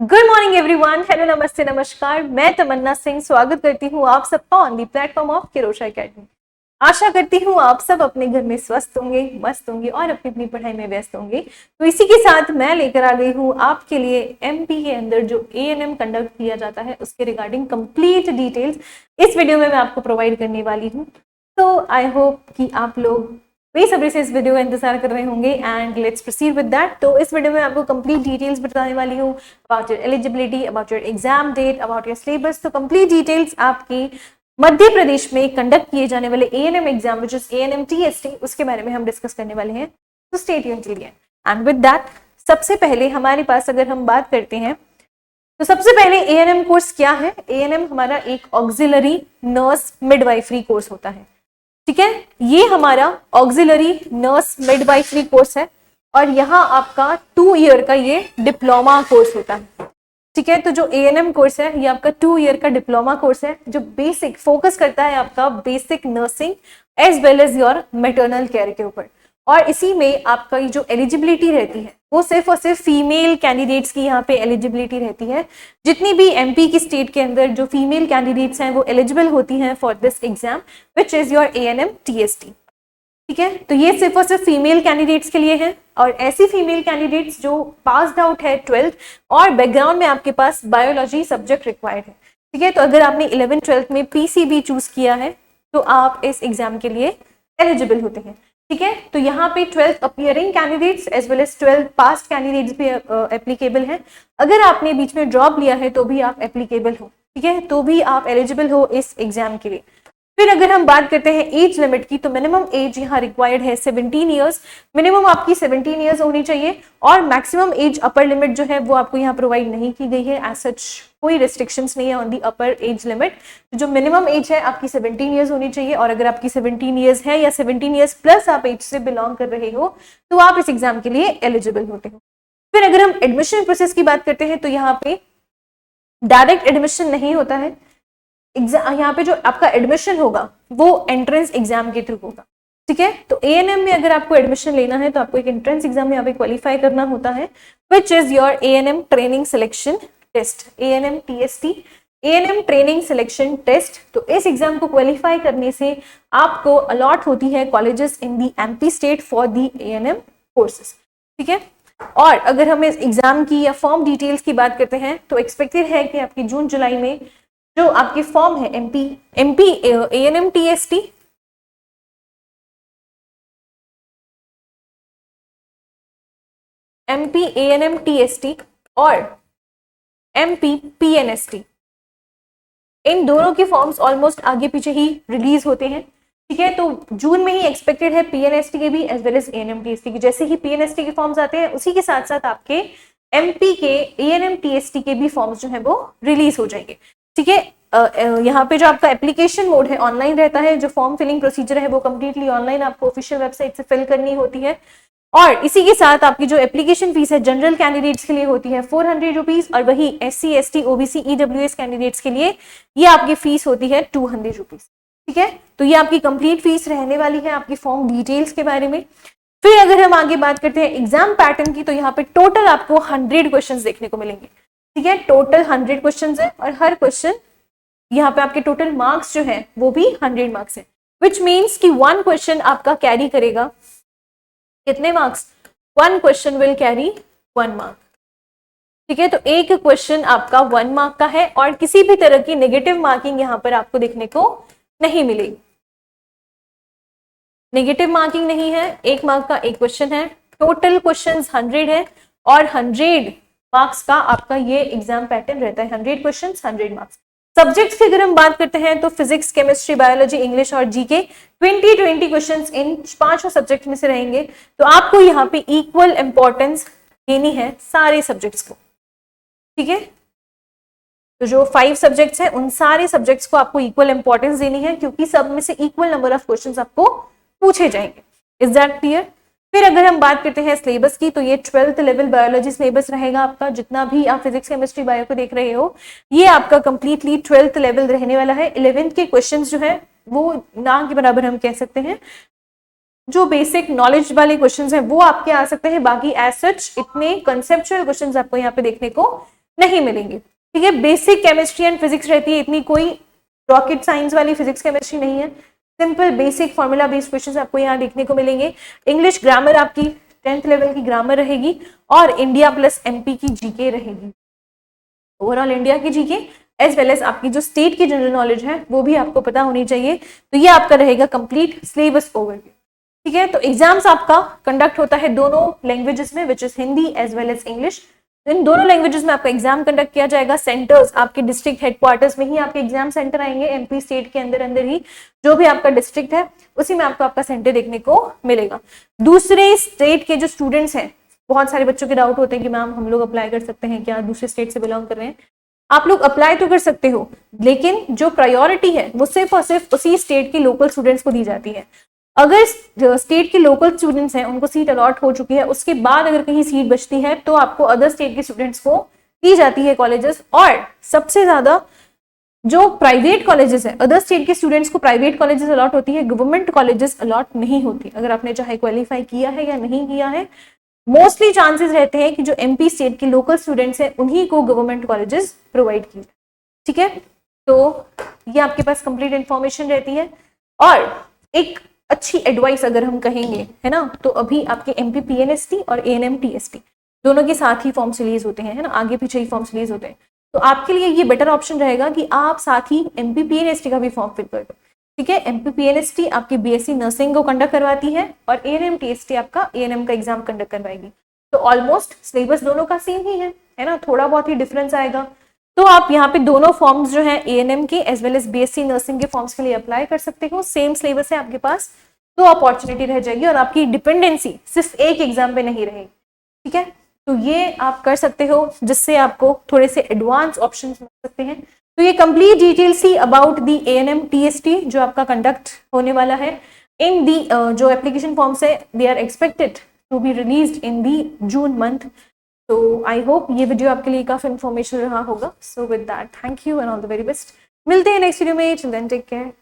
Good morning everyone, hello, नमस्ते, नमस्कार। मैं तमन्ना सिंह स्वागत करती हूँ आप सबका on the platform of Kirosha Academy. आशा करती हूँ आप सब अपने घर में स्वस्थ होंगे, मस्त होंगे और अपनी अपनी पढ़ाई में व्यस्त होंगे। तो इसी के साथ मैं लेकर आ गई हूँ आपके लिए एमपी के अंदर जो एएनएम कंडक्ट किया जाता है उसके रिगार्डिंग कंप्लीट डिटेल्स इस वीडियो में मैं आपको प्रोवाइड करने वाली हूँ। तो आई होप कि आप लोग बेसब्री से इस वीडियो का इंतजार कर रहे होंगे and let's proceed with that. तो इस वीडियो में आपको कंप्लीट डिटेल्स बताने वाली हूँ about your eligibility, about your exam date, about your syllabus. तो कंप्लीट डिटेल्स आपकी मध्य प्रदेश में कंडक्ट किए जाने वाले ANM exam which is ANM TST उसके बारे में हम डिस्कस करने वाले हैं। तो stay tuned till the end. And with that सबसे पहले हमारे पास अगर हम बात करते हैं तो सबसे पहले एएनएम कोर्स क्या है। एएनएम हमारा एक ऑक्सिलरी नर्स मिडवाइफरी कोर्स होता है। ठीक है, ये हमारा ऑक्सिलरी नर्स मिडवाइफरी कोर्स है और यहाँ आपका 2 ईयर का ये डिप्लोमा कोर्स होता है। ठीक है, तो जो एएनएम कोर्स है ये आपका 2 ईयर का डिप्लोमा कोर्स है जो बेसिक फोकस करता है आपका basic nursing as well as your maternal care के ऊपर। और इसी में आपका ये जो एलिजिबिलिटी रहती है वो सिर्फ और सिर्फ फीमेल कैंडिडेट्स की यहाँ पे एलिजिबिलिटी रहती है। जितनी भी एमपी की स्टेट के अंदर जो फीमेल कैंडिडेट्स हैं वो एलिजिबल होती हैं for this exam which is your ANM TST. ठीक है, तो ये सिर्फ और सिर्फ फीमेल कैंडिडेट्स के लिए है और ऐसी फीमेल कैंडिडेट्स जो पास्ड आउट है 12th और बैकग्राउंड में आपके पास बायोलॉजी सब्जेक्ट रिक्वायर्ड है। ठीक है, तो अगर आपने 11th 12th में पीसीबी चूज किया है तो आप इस एग्जाम के लिए एलिजिबल होते हैं। ठीक है, तो यहाँ पे 12th appearing candidates as well as 12th passed candidates भी एप्लीकेबल हैं। अगर आपने बीच में ड्रॉप लिया है तो भी आप एप्लीकेबल हो। ठीक है, तो भी आप एलिजिबल हो इस एग्जाम के लिए। फिर अगर हम बात करते हैं एज लिमिट की तो मिनिमम एज यहाँ रिक्वायर्ड है 17 ईयर्स। मिनिमम आपकी 17 ईयर्स होनी चाहिए और मैक्सिमम एज अपर लिमिट जो है वो आपको यहाँ प्रोवाइड नहीं की गई है। एज सच कोई रिस्ट्रिक्शंस नहीं है on the upper age limit. जो मिनिमम एज है आपकी 17 ईयर्स होनी चाहिए और अगर आपकी 17 ईयर्स है या 17 ईयर्स प्लस आप एज से बिलोंग कर रहे हो तो आप इस एग्जाम के लिए एलिजिबल होते हो। फिर अगर हम एडमिशन प्रोसेस की बात करते हैं तो यहाँ पे डायरेक्ट एडमिशन नहीं होता है। एग्जाम यहाँ पे जो आपका एडमिशन होगा वो एंट्रेंस एग्जाम के थ्रू होगा। ठीक है, तो एएनएम में अगर आपको एडमिशन लेना है तो आपको एक एंट्रेंस एग्जाम यहाँ पे क्वालिफाई करना होता है which is your ANM training selection test, ANM TST, ANM training selection test. तो इस एग्जाम को क्वालिफाई करने से आपको अलॉट होती है colleges in the MP state for the ANM courses. ठीक है, और अगर हम इस एग्जाम की या फॉर्म डिटेल्स की बात करते हैं तो एक्सपेक्टेड है कि आपकी जून जुलाई में जो आपकी फॉर्म है MP ANM TST MP ANM TST और एमपी पीएनएसटी, इन दोनों के फॉर्म्स ऑलमोस्ट आगे पीछे ही रिलीज होते हैं। ठीक है, तो जून में ही एक्सपेक्टेड है पीएनएसटी के भी as well as ANM TST के। जैसे ही पीएनएसटी के फॉर्म्स आते हैं उसी के साथ साथ आपके एमपी के एएनएम टीएसटी के भी फॉर्म्स जो है वो रिलीज हो जाएंगे। ठीक है, यहाँ पे जो आपका एप्लीकेशन मोड है ऑनलाइन रहता है। जो फॉर्म फिलिंग प्रोसीजर है वो कम्प्लीटली ऑनलाइन आपको ऑफिशियल वेबसाइट से फिल करनी होती है और इसी के साथ आपकी जो एप्लीकेशन फीस है जनरल कैंडिडेट्स के लिए होती है 400 रुपीज और वही SC ST OBC EWS candidates के लिए ये आपकी फीस होती है 200 रुपीज। ठीक है, तो ये आपकी कंप्लीट फीस रहने वाली है आपकी फॉर्म डिटेल्स के बारे में। फिर अगर हम आगे बात करते हैं एग्जाम पैटर्न की तो यहाँ पे टोटल आपको 100 क्वेश्चन देखने को मिलेंगे। ठीक है, टोटल 100 क्वेश्चन है और हर क्वेश्चन यहाँ पे आपके टोटल मार्क्स जो है वो भी 100 मार्क्स है विच मीन्स कि 1 क्वेश्चन आपका कैरी करेगा कितने marks, 1 question will carry 1 mark. ठीक है, तो एक क्वेश्चन आपका 1 मार्क का है और किसी भी तरह की नेगेटिव मार्किंग यहाँ पर आपको देखने को नहीं मिलेगी। नेगेटिव मार्किंग नहीं है, 1 मार्क का एक क्वेश्चन है। टोटल क्वेश्चंस 100 है और 100 मार्क्स का आपका ये एग्जाम पैटर्न रहता है। 100 क्वेश्चंस 100 मार्क्स। सब्जेक्ट्स की अगर हम बात करते हैं तो फिजिक्स, केमिस्ट्री, बायोलॉजी, इंग्लिश और जीके 20 क्वेश्चंस इन 5 सब्जेक्ट में से रहेंगे। तो आपको यहाँ पे इक्वल इंपॉर्टेंस देनी है सारे सब्जेक्ट्स को। ठीक है, तो जो 5 सब्जेक्ट्स हैं उन सारे सब्जेक्ट्स को आपको इक्वल इंपॉर्टेंस देनी है क्योंकि सब में से इक्वल नंबर ऑफ क्वेश्चंस आपको पूछे जाएंगे। Is that clear? फिर अगर हम बात करते हैं सिलेबस की तो ये 12th लेवल बायोलॉजी सिलेबस रहेगा आपका। जितना भी आप फिजिक्स, केमिस्ट्री, बायो को देख रहे हो ये आपका कंप्लीटली 12th लेवल रहने वाला है। 11th के क्वेश्चंस जो है वो ना के बराबर हम कह सकते हैं। जो बेसिक नॉलेज वाले क्वेश्चंस हैं वो आपके आ सकते हैं, बाकी एज सच इतने कंसेप्चुअल क्वेश्चंस आपको यहाँ पे देखने को नहीं मिलेंगे। ठीक है, बेसिक केमिस्ट्री एंड फिजिक्स रहती है, इतनी कोई रॉकेट साइंस वाली फिजिक्स केमिस्ट्री नहीं है। Simple basic formula based questions आपको यहाँ देखने को मिलेंगे। इंग्लिश ग्रामर आपकी 10th लेवल की ग्रामर रहेगी और इंडिया प्लस एमपी की जीके रहेगी। ओवरऑल इंडिया की जीके एज वेल एज आपकी जो स्टेट की जनरल नॉलेज है वो भी आपको पता होनी चाहिए। तो ये आपका रहेगा कंप्लीट सिलेबस ओवरव्यू। ठीक है, तो एग्जाम्स आपका कंडक्ट होता है दोनों लैंग्वेजेस में, which is Hindi as well as English. इन दोनों लैंग्वेजेस में आपका एग्जाम कंडक्ट किया जाएगा। सेंटर्स आपके डिस्ट्रिक्ट हेडक्वार्टर्स में ही आपके एग्जाम सेंटर आएंगे, एमपी स्टेट के अंदर अंदर ही जो भी आपका डिस्ट्रिक्ट है उसी में आपको आपका सेंटर देखने को मिलेगा। दूसरे स्टेट के जो स्टूडेंट्स हैं, बहुत सारे बच्चों के डाउट होते हैं कि मैम हम लोग अप्लाई कर सकते हैं क्या, दूसरे स्टेट से बिलोंग कर रहे हैं। आप लोग अप्लाई तो कर सकते हो, लेकिन जो प्रायोरिटी है वो सिर्फ और सिर्फ उसी स्टेट के लोकल स्टूडेंट्स को दी जाती है। अगर स्टेट के लोकल स्टूडेंट्स हैं उनको सीट अलॉट हो चुकी है, उसके बाद अगर कहीं सीट बचती है तो आपको अदर स्टेट के स्टूडेंट्स को दी जाती है कॉलेजेस। और सबसे ज्यादा जो प्राइवेट कॉलेजेस है, अदर स्टेट के स्टूडेंट्स को प्राइवेट कॉलेजेस अलॉट होती है, गवर्नमेंट कॉलेजेस अलॉट नहीं होती। अगर आपने चाहे क्वालिफाई किया है या नहीं किया है, मोस्टली चांसेस रहते हैं कि जो एमपी स्टेट के लोकल स्टूडेंट्स हैं उन्हीं को गवर्नमेंट कॉलेजेस प्रोवाइड की। ठीक है, तो ये आपके पास कंप्लीट इंफॉर्मेशन रहती है। और एक अच्छी एडवाइस अगर हम कहेंगे, है ना, तो अभी आपके एमपी पीएनएसटी और एएनएम टीएसटी दोनों के साथ ही फॉर्म्स रिलीज होते हैं, है ना, आगे पीछे ही फॉर्म्स रिलीज होते हैं। तो आपके लिए ये बेटर ऑप्शन रहेगा कि आप साथ ही एमपी पीएनएसटी का भी फॉर्म फिल कर दो। ठीक है, एमपी पीएनएसटी आपकी बीएससी नर्सिंग को कंडक्ट करवाती है और एएनएम टीएसटी आपका एएनएम का एग्जाम कंडक्ट करवाएगी। तो ऑलमोस्ट सिलेबस दोनों का सेम ही है ना, थोड़ा बहुत ही डिफरेंस आएगा। तो आप यहाँ पे दोनों फॉर्म्स जो है एएनएम के as well as BSc nursing के फॉर्म्स के लिए अप्लाई कर सकते हो। सेम सिलेबस है आपके पास, तो अपॉर्चुनिटी रह जाएगी और आपकी डिपेंडेंसी सिर्फ एक एग्जाम पे नहीं रहेगी। ठीक है, तो ये आप कर सकते हो जिससे आपको थोड़े से एडवांस ऑप्शंस मिल सकते हैं। तो ये complete detail see about the ANM TST जो आपका कंडक्ट होने वाला है। इन दी जो एप्लीकेशन फॉर्म्स है they are expected to be released in the June month. तो आई होप ये वीडियो आपके लिए काफी इन्फॉर्मेशन रहा होगा। So with that thank you and all the very best. मिलते हैं नेक्स्ट वीडियो में, टिल देन टेक केयर।